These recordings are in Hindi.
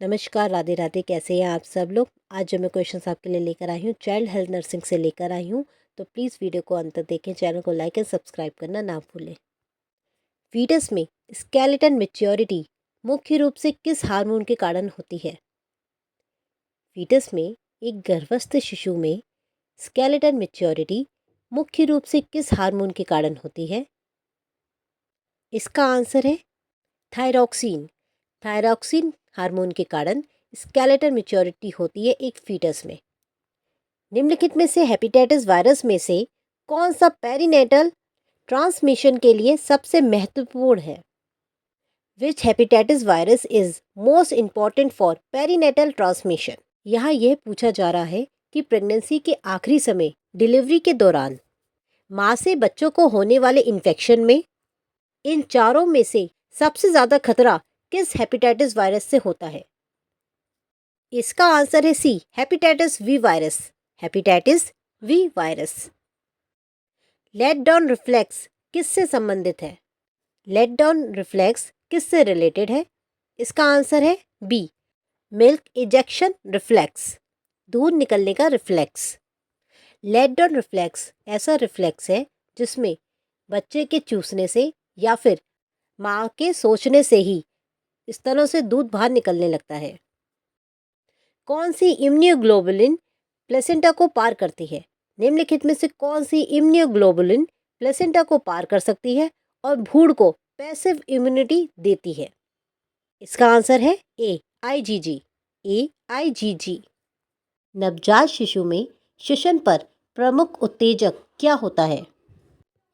नमस्कार, राधे राधे। कैसे हैं आप सब लोग। आज जो मैं क्वेश्चंस आपके लिए लेकर आई हूँ चाइल्ड हेल्थ नर्सिंग से लेकर आई हूँ। तो प्लीज़ वीडियो को अंत तक देखें, चैनल को लाइक एंड सब्सक्राइब करना ना भूलें। फीटस में स्केलेटन मैच्योरिटी मुख्य रूप से किस हार्मोन के कारण होती है। फीटस में एक गर्भस्थ शिशु में स्केलेटन मैच्योरिटी मुख्य रूप से किस हार्मोन के कारण होती है। इसका आंसर है थायरॉक्सिन। थायरॉक्सिन हार्मोन के कारण स्केलेटन मैच्योरिटी होती है एक फीटस में। निम्नलिखित में से हेपेटाइटिस वायरस में से कौन सा पेरिनेटल ट्रांसमिशन के लिए सबसे महत्वपूर्ण है। Which hepatitis virus is most important for perinatal transmission. यहाँ यह पूछा जा रहा है कि प्रेगनेंसी के आखिरी समय डिलीवरी के दौरान माँ से बच्चों को होने वाले इन्फेक्शन में इन चारों में से सबसे ज़्यादा खतरा किस हेपेटाइटिस वायरस से होता है। इसका आंसर है C, hepatitis B virus. Hepatitis B virus. Let down reflex किससे संबंधित है। लेट डाउन रिफ्लेक्स किससे रिलेटेड है। इसका आंसर है बी, मिल्क इजेक्शन रिफ्लेक्स, दूध निकलने का रिफ्लेक्स। लेट डाउन रिफ्लेक्स ऐसा रिफ्लेक्स है जिसमें बच्चे के चूसने से या फिर माँ के सोचने से ही स्तनों से दूध बाहर निकलने लगता है। कौन सी इम्यूनोग्लोबुलिन प्लेसेंटा को पार करती है। निम्नलिखित में से कौन सी इम्यूनोग्लोबुलिन प्लेसेंटा को पार कर सकती है और भ्रूण को पैसिव इम्यूनिटी देती है। इसका आंसर है ए, आईजीजी। ए, आईजीजी। नवजात शिशु में श्वसन पर प्रमुख उत्तेजक क्या होता है।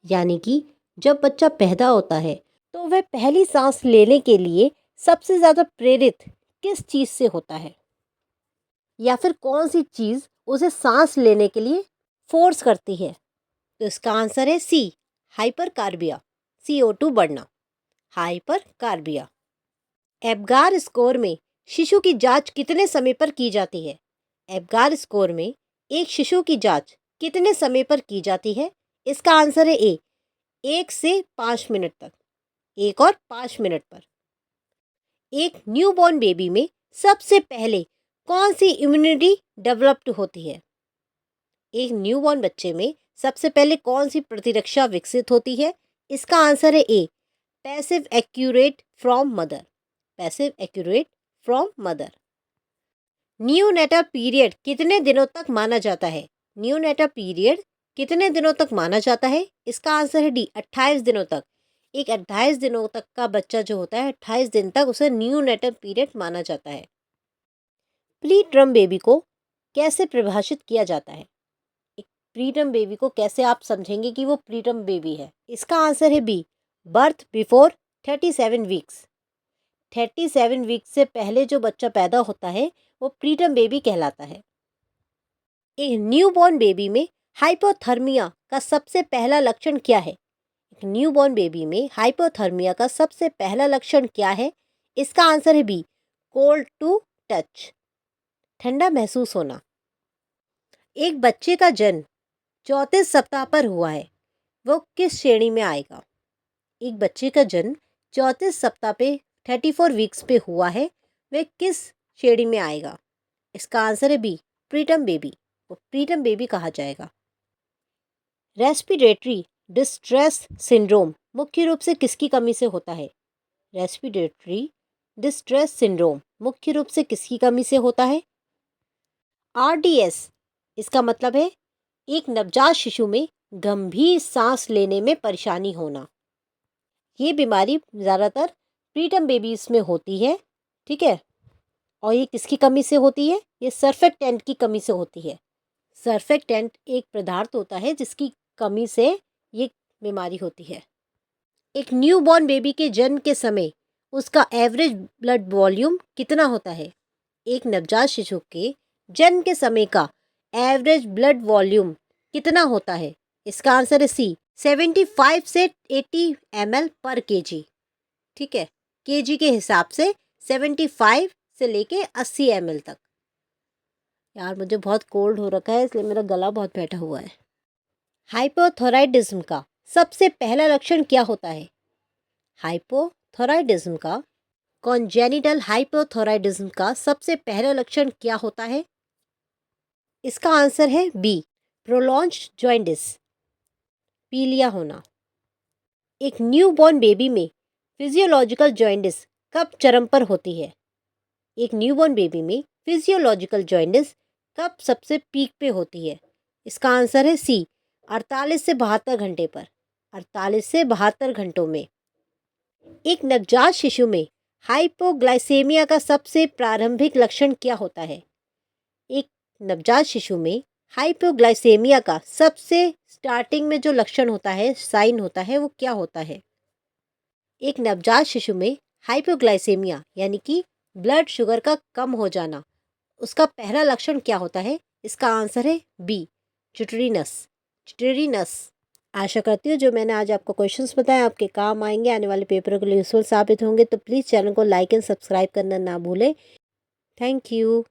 यानी कि जब बच्चा पैदा होता है तो वह पहली सांस लेने के लिए सबसे ज़्यादा प्रेरित किस चीज़ से होता है, या फिर कौन सी चीज़ उसे सांस लेने के लिए फोर्स करती है। तो इसका आंसर है सी, हाइपरकार्बिया, CO2 बढ़ना, हाइपरकार्बिया। एब्गार स्कोर में शिशु की जांच कितने समय पर की जाती है। एब्गार स्कोर में एक शिशु की जांच कितने समय पर की जाती है। इसका आंसर है ए, 1 से 5 मिनट तक, 1 और 5 मिनट पर। एक न्यूबॉर्न बेबी में सबसे पहले कौन सी इम्यूनिटी डेवलप्ड होती है। एक न्यूबॉर्न बच्चे में सबसे पहले कौन सी प्रतिरक्षा विकसित होती है। इसका आंसर है A, passive accurate from mother, passive accurate from mother. Neonatal period कितने दिनों तक माना जाता है। न्यूनेटल पीरियड कितने दिनों तक माना जाता है। इसका आंसर है डी, 28 दिनों तक। एक 28 दिनों तक का बच्चा जो होता है 28 दिन तक उसे न्यूनेटल पीरियड माना जाता है। प्री टर्म बेबी को कैसे परिभाषित किया जाता है। एक प्री टर्म बेबी को कैसे आप समझेंगे कि वो प्री टर्म बेबी है। इसका आंसर है B, birth before 37 weeks. 37 weeks से पहले जो बच्चा पैदा होता है वो प्री टर्म बेबी कहलाता है। एक न्यूबॉर्न बेबी में हाइपोथर्मिया का सबसे पहला लक्षण क्या है। एक न्यूबॉर्न बेबी में हाइपोथर्मिया का सबसे पहला लक्षण क्या है। इसका आंसर है बी, कोल्ड टू टच, ठंडा महसूस होना। एक बच्चे का जन्म 34 सप्ताह पर हुआ है, वो किस श्रेणी में आएगा। एक बच्चे का जन्म 34 सप्ताह पे 34 वीक्स पे हुआ है, वह किस श्रेणी में आएगा। इसका आंसर है बी, प्रीटर्म बेबी, वो प्रीटर्म बेबी कहा जाएगा। रेस्पिरेटरी डिस्ट्रेस सिंड्रोम मुख्य रूप से किसकी कमी से होता है। रेस्पिरेटरी डिस्ट्रेस सिंड्रोम मुख्य रूप से किसकी कमी से होता है। RDS इसका मतलब है एक नवजात शिशु में गंभीर सांस लेने में परेशानी होना। ये बीमारी ज़्यादातर प्रीटर्म बेबीज में होती है, ठीक है। और ये किसकी कमी से होती है, ये सर्फेक्टेंट की कमी से होती है। सर्फेक्टेंट एक पदार्थ होता है जिसकी कमी से ये बीमारी होती है। एक न्यूबॉर्न बेबी के जन्म के समय उसका एवरेज ब्लड वॉल्यूम कितना होता है। एक नवजात शिशु के जन्म के समय का एवरेज ब्लड वॉल्यूम कितना होता है। इसका आंसर है सी, 75 से 80 ml पर kg, ठीक है। kg के हिसाब से 75 से लेके 80 ml तक। यार मुझे बहुत कोल्ड हो रखा है इसलिए मेरा गला बहुत बैठा हुआ है। हाइपोथायराइडिज्म का सबसे पहला लक्षण क्या होता है। हाइपोथायराइडिज्म का कॉन्जेनिटल हाइपोथायराइडिज्म का सबसे पहला लक्षण क्या होता है? इसका आंसर है बी, प्रोलॉन्ग्ड जॉइंटिस, पीलिया होना। एक न्यूबॉर्न बेबी में फिजियोलॉजिकल जॉइंटिस कब चरम पर होती है? एक न्यूबॉर्न बेबी में फिजियोलॉजिकल जॉइंटिस कब सबसे पीक पे होती है? इसका आंसर है सी, 48 से 72 घंटे पर। 48 से 72 घंटों में। एक नवजात शिशु में हाइपोग्लाइसेमिया का सबसे प्रारंभिक लक्षण क्या होता है? एक नवजात शिशु में हाइपोग्लाइसेमिया का सबसे स्टार्टिंग में जो लक्षण होता है, साइन होता है, वो क्या होता है? एक नवजात शिशु में हाइपोग्लाइसेमिया यानी कि ब्लड शुगर का कम हो जाना, उसका पहला लक्षण क्या होता है? इसका आंसर है बी, चिटरीनस, चिटरीनस। आशा करती हूँ जो मैंने आज आपको क्वेश्चंस बताए आपके काम आएंगे, आने वाले पेपरों के लिए यूजफुल साबित होंगे। तो प्लीज़ चैनल को लाइक एंड सब्सक्राइब करना ना भूलें। Thank you.